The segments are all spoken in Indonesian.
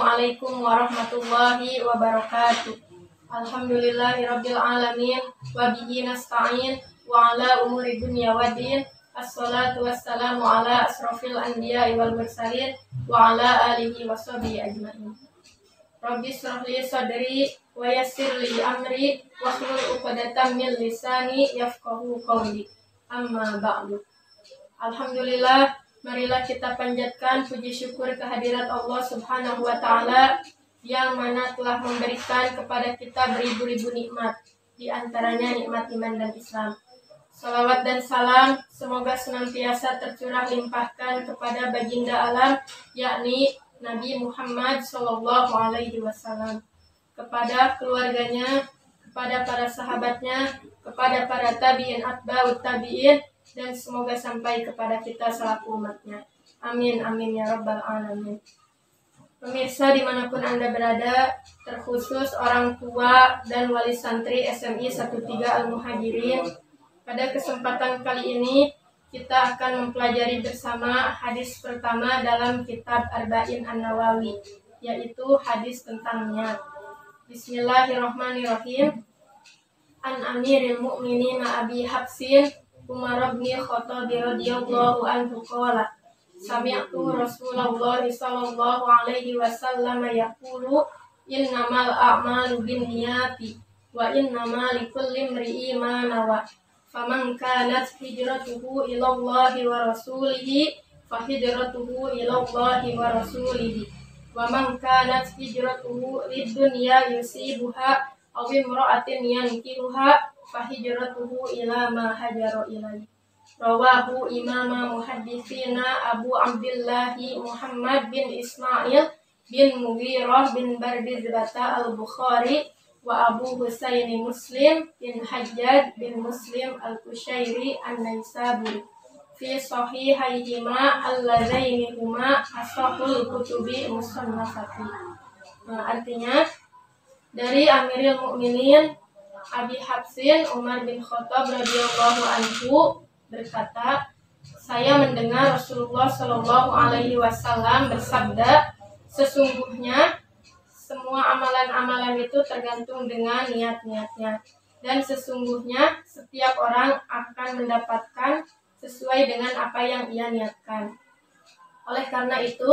Assalamualaikum warahmatullahi wabarakatuh. Alhamdulillahirabbil alamin wa bihi nasta'in wa ala umuri dunya waddin. Assalatu wassalamu ala asrofil anbiya'i wal mursalin wa ala alihi wa sahbihi ajma'in. Rabbi shrah li sadri wa yassir li amri wahlul 'uqdatam min lisani yafqahu qawli. Amma ba'du. Alhamdulillah, marilah kita panjatkan puji syukur kehadirat Allah Subhanahu wa Ta'ala yang mana telah memberikan kepada kita beribu-ribu nikmat, di antaranya nikmat iman dan Islam. Salawat dan salam semoga senantiasa tercurah limpahkan kepada baginda alam, yakni Nabi Muhammad Sallallahu Alaihi Wasallam, kepada keluarganya, kepada para sahabatnya, kepada para tabi'in atba'ut tabi'in, dan semoga sampai kepada kita selaku umatnya. Amin, amin ya rabbal alamin. Pemirsa dimanapun Anda berada, terkhusus orang tua dan wali santri SMI 13 Al-Muhajirin, pada kesempatan kali ini kita akan mempelajari bersama hadis pertama dalam kitab Arba'in An-Nawawi, yaitu hadis tentang niat. Bismillahirrahmanirrahim. An Amiril Mu'minin Abi Hafsin Umar bin Khattab radhiyallahu anhu qala sami'tu Rasulullah sallallahu alaihi wasallam yaqulu innamal a'malu binniyati wa innamal likulli imri'in ma nawa faman kanat hijratuhu ila Allahi wa rasulihi fa hijratuhu ila Allahi wa rasulihi wa man kanat hijratuhu lid-dunya yusibuha aw imra'atin yankihuha fahijratuhu ila ma hajara ilaihi. Rawahu imama muhadditsina Abu Abdillahi Muhammad bin Ismail bin Mughirah bin Bardizbata al-Bukhari wa Abu Husaini Muslim bin Hajjaj bin Muslim al-Kushairi an-Naisaburi fi sahihaihima allazaini huma asahul kutubi musannafati. Artinya dari Amirul Mukminin Abi Hafsin Umar bin Khattab radhiyallahu anhu berkata, saya mendengar Rasulullah Shallallahu Alaihi Wasallam bersabda, sesungguhnya semua amalan-amalan itu tergantung dengan niat-niatnya, dan sesungguhnya setiap orang akan mendapatkan sesuai dengan apa yang ia niatkan. Oleh karena itu,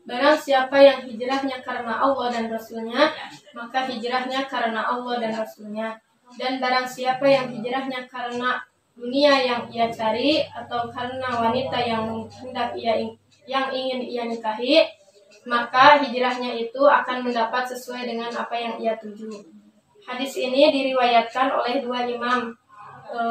barang siapa yang hijrahnya karena Allah dan Rasulnya, maka hijrahnya karena Allah dan Rasulnya. Dan barang siapa yang hijrahnya karena dunia yang ia cari atau karena wanita yang ingin ia nikahi, maka hijrahnya itu akan mendapat sesuai dengan apa yang ia tuju. Hadis ini diriwayatkan oleh dua imam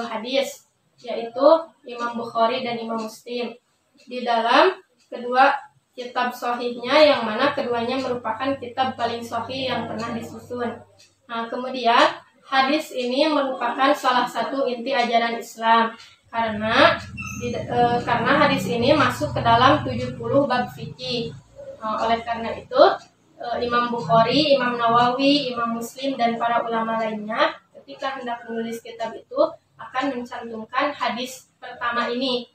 hadis, yaitu Imam Bukhari dan Imam Muslim, di dalam kedua kitab sahihnya, yang mana keduanya merupakan kitab paling sahih yang pernah disusun. Nah, kemudian hadis ini merupakan salah satu inti ajaran Islam karena hadis ini masuk ke dalam 70 bab fikih. Oleh karena itu Imam Bukhari, Imam Nawawi, Imam Muslim dan para ulama lainnya ketika hendak menulis kitab itu akan mencantumkan hadis pertama ini.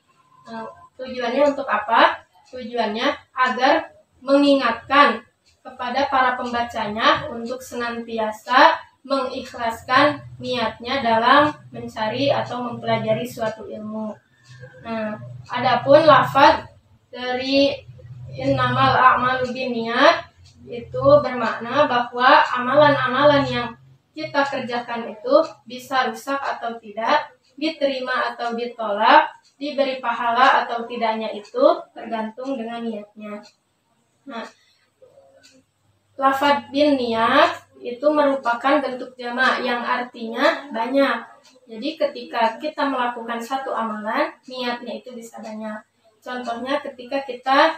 Tujuannya untuk apa? Tujuannya agar mengingatkan kepada para pembacanya untuk senantiasa mengikhlaskan niatnya dalam mencari atau mempelajari suatu ilmu. Nah, adapun lafaz dari innamal a'malu binniyat itu bermakna bahwa amalan-amalan yang kita kerjakan itu bisa rusak atau tidak, diterima atau ditolak, diberi pahala atau tidaknya itu tergantung dengan niatnya. Nah, lafaz binniyat itu merupakan bentuk jamak yang artinya banyak. Jadi ketika kita melakukan satu amalan, niatnya itu bisa banyak. Contohnya ketika kita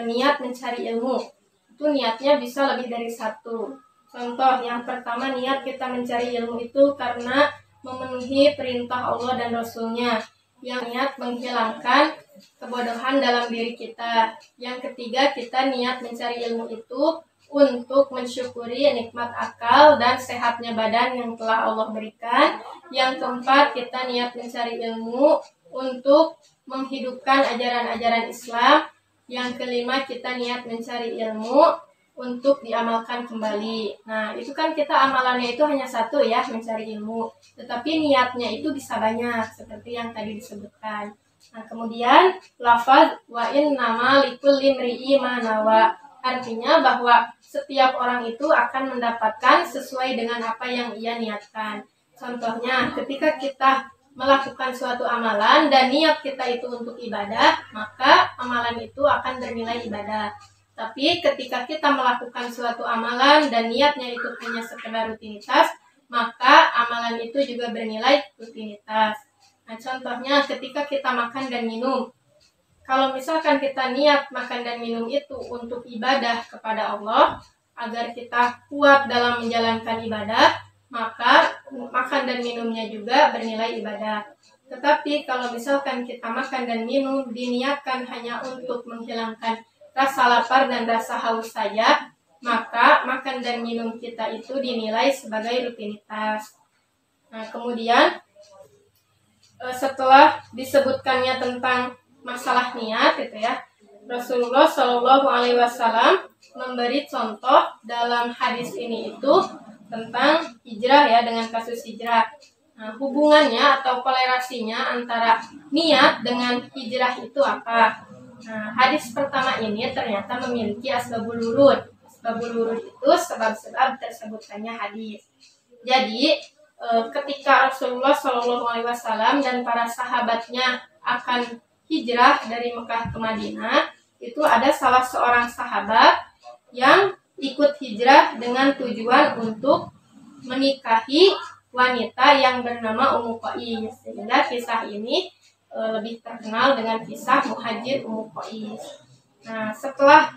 niat mencari ilmu, itu niatnya bisa lebih dari satu. Contoh yang pertama, niat kita mencari ilmu itu karena memenuhi perintah Allah dan Rasulnya. Yang niat menghilangkan kebodohan dalam diri kita. Yang ketiga, kita niat mencari ilmu itu untuk mensyukuri nikmat akal dan sehatnya badan yang telah Allah berikan. Yang keempat, kita niat mencari ilmu untuk menghidupkan ajaran-ajaran Islam. Yang kelima, kita niat mencari ilmu untuk diamalkan kembali. Nah, itu kan kita amalannya itu hanya satu ya, mencari ilmu. Tetapi niatnya itu bisa banyak, seperti yang tadi disebutkan. Nah, kemudian lafaz wa in nama likulli imri'i ma nawa. Artinya bahwa setiap orang itu akan mendapatkan sesuai dengan apa yang ia niatkan. Contohnya, ketika kita melakukan suatu amalan dan niat kita itu untuk ibadah, maka amalan itu akan bernilai ibadah. Tapi ketika kita melakukan suatu amalan dan niatnya itu hanya sekedar rutinitas, maka amalan itu juga bernilai rutinitas. Nah, contohnya ketika kita makan dan minum. Kalau misalkan kita niat makan dan minum itu untuk ibadah kepada Allah, agar kita kuat dalam menjalankan ibadah, maka makan dan minumnya juga bernilai ibadah. Tetapi kalau misalkan kita makan dan minum diniatkan hanya untuk menghilangkan rasa lapar dan rasa haus saja, maka makan dan minum kita itu dinilai sebagai rutinitas. Nah, kemudian setelah disebutkannya tentang masalah niat gitu ya, Rasulullah Shallallahu Alaihi Wasallam memberi contoh dalam hadis ini itu tentang hijrah ya, dengan kasus hijrah. Nah, hubungannya atau kolerasinya antara niat dengan hijrah itu apa? Nah, hadis pertama ini ternyata memiliki asbabul wurud. Asbabul wurud itu sebab-sebab tersebutkannya hadis. Jadi ketika Rasulullah Shallallahu Alaihi Wasallam dan para sahabatnya akan hijrah dari Mekah ke Madinah, itu ada salah seorang sahabat yang ikut hijrah dengan tujuan untuk menikahi wanita yang bernama Ummu Qais. Sehingga kisah ini lebih terkenal dengan kisah Muhajir Ummu Qais. Nah, setelah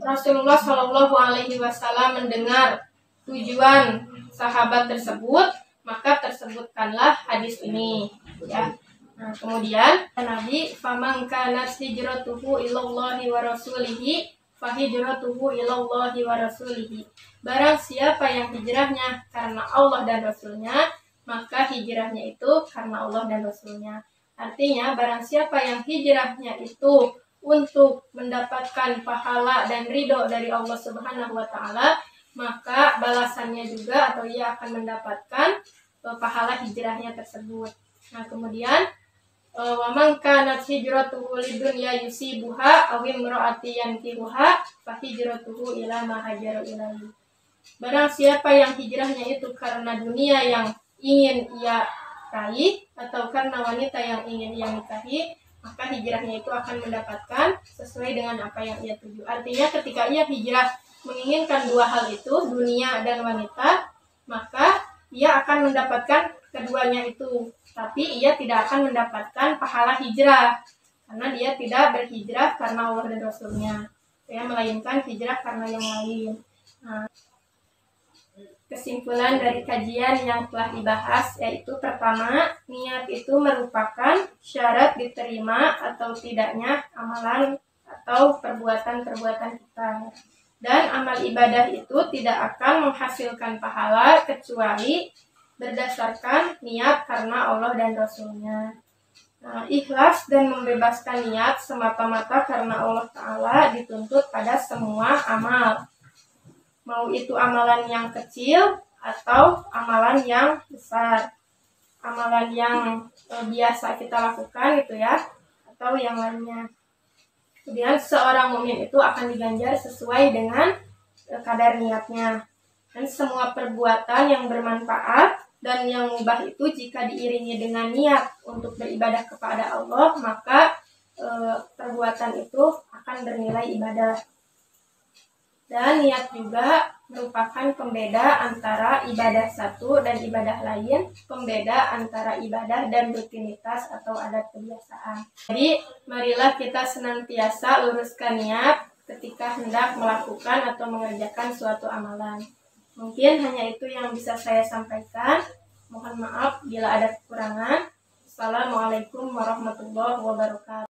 Rasulullah Shallallahu Alaihi Wasallam mendengar tujuan sahabat tersebut, maka tersebutkanlah hadis ini ya. Nah, kemudian Nabi faman kanat hijratuhu ilallahi wa rasulihi fahijratuhu ilallahi wa rasulihi. Barang siapa yang hijrahnya karena Allah dan Rasulnya, maka hijrahnya itu karena Allah dan Rasulnya. Artinya barang siapa yang hijrahnya itu untuk mendapatkan pahala dan ridho dari Allah Subhanahu wa taala, maka balasannya juga atau ia akan mendapatkan pahala hijrahnya tersebut. Nah, kemudian wa man kanat hijratuhu lidunya yusibuha aw imraati yankihuha fa hijratuhu ila ma hajara ilaihi. Barang siapa yang hijrahnya itu karena dunia yang ingin ia raih atau karena wanita yang ingin ia nikahi, maka hijrahnya itu akan mendapatkan sesuai dengan apa yang ia tuju. Artinya ketika ia hijrah menginginkan dua hal itu, dunia dan wanita, maka ia akan mendapatkan keduanya itu. Tapi ia tidak akan mendapatkan pahala hijrah karena dia tidak berhijrah karena Allah dan Rasulnya, ya, melainkan hijrah karena yang lain. Nah, kesimpulan dari kajian yang telah dibahas yaitu pertama, niat itu merupakan syarat diterima atau tidaknya amalan atau perbuatan-perbuatan kita. Dan amal ibadah itu tidak akan menghasilkan pahala kecuali berdasarkan niat karena Allah dan Rasulnya. Nah, ikhlas dan membebaskan niat semata-mata karena Allah Ta'ala dituntut pada semua amal. Mau itu amalan yang kecil atau amalan yang besar. Amalan yang biasa kita lakukan itu ya, atau yang lainnya. Kemudian seorang mukmin itu akan diganjar sesuai dengan kadar niatnya. Dan semua perbuatan yang bermanfaat dan yang mubah itu jika diiringi dengan niat untuk beribadah kepada Allah, maka perbuatan itu akan bernilai ibadah. Dan niat juga merupakan pembeda antara ibadah satu dan ibadah lain, pembeda antara ibadah dan rutinitas atau adat kebiasaan. Jadi, marilah kita senantiasa luruskan niat ketika hendak melakukan atau mengerjakan suatu amalan. Mungkin hanya itu yang bisa saya sampaikan. Mohon maaf bila ada kekurangan. Assalamualaikum warahmatullahi wabarakatuh.